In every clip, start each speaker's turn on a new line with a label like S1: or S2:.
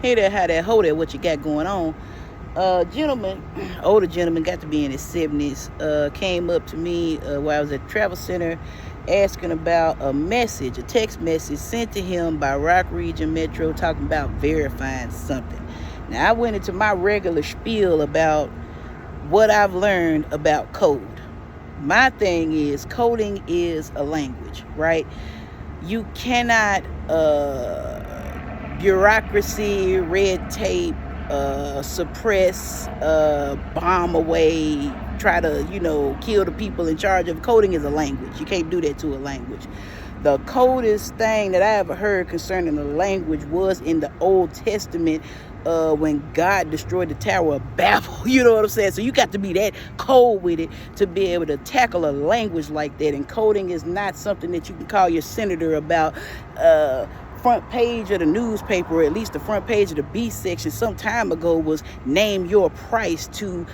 S1: Hey there, how that hoe there, what you got going on? Gentleman, older gentleman, got to be in his 70s, came up to me while I was at the travel center asking about a text message sent to him by Rock Region Metro talking about verifying something. Now, I went into my regular spiel about what I've learned about code. My thing is, coding is a language, right? You cannot bureaucracy, red tape, suppress, bomb away, try to, kill the people in charge of. Coding is a language. You can't do that to a language. The coldest thing that I ever heard concerning the language was in the Old Testament, when God destroyed the Tower of Babel. You know what I'm saying? So you got to be that cold with it to be able to tackle a language like that. And coding is not something that you can call your senator about. Front page of the newspaper, or at least the front page of the B section some time ago, was name your price to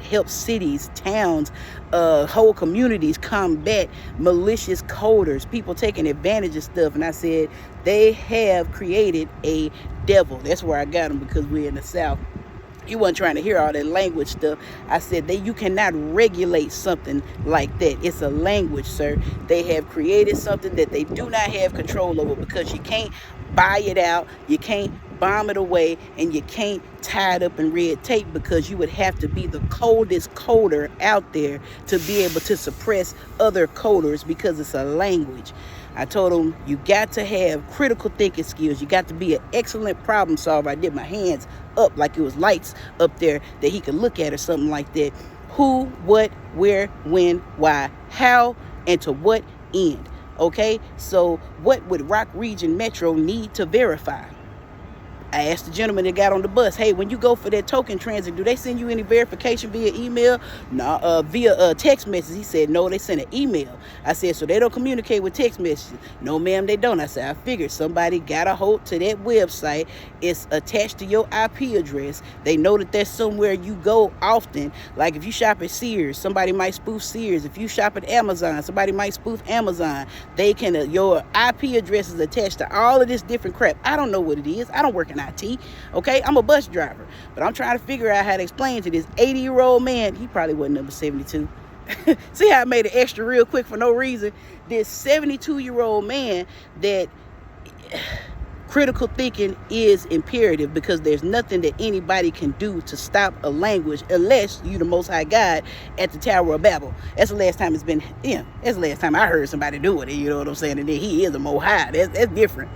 S1: help cities, towns, whole communities combat malicious coders, people taking advantage of stuff. And I said, they have created a devil. That's where I got them, because we're in the South. You wasn't trying to hear all that language stuff. I said you cannot regulate something like that. It's a language, sir. They have created something that they do not have control over, because you can't buy it out, you can't bomb it away, and you can't tie it up in red tape, because you would have to be the coldest coder out there to be able to suppress other coders, because it's a language. I told him, you got to have critical thinking skills. You got to be an excellent problem solver. I did my hands up like it was lights up there that he could look at or something like that. Who, what, where, when, why, how, and to what end. Okay, so what would Rock Region Metro need to verify? I asked the gentleman that got on the bus, hey, when you go for that token transit, do they send you any verification via email? No, via text message. He said, no, they send an email. I said, so they don't communicate with text messages? No, ma'am, they don't. I said, I figured somebody got a hold to that website. It's attached to your IP address. They know that that's somewhere you go often. Like if you shop at Sears, somebody might spoof Sears. If you shop at Amazon, somebody might spoof Amazon. They can, your IP address is attached to all of this different crap. I don't know what it is. I don't work in IT, okay? I'm a bus driver, but I'm trying to figure out how to explain to this 80-year-old man. He probably wasn't number 72. See how I made it extra real quick for no reason? This 72-year-old man that critical thinking is imperative, because there's nothing that anybody can do to stop a language unless you the Most High God at the Tower of Babel. That's the last time it's been, that's the last time I heard somebody do it, you know what I'm saying? And then he is the Most High. That's different.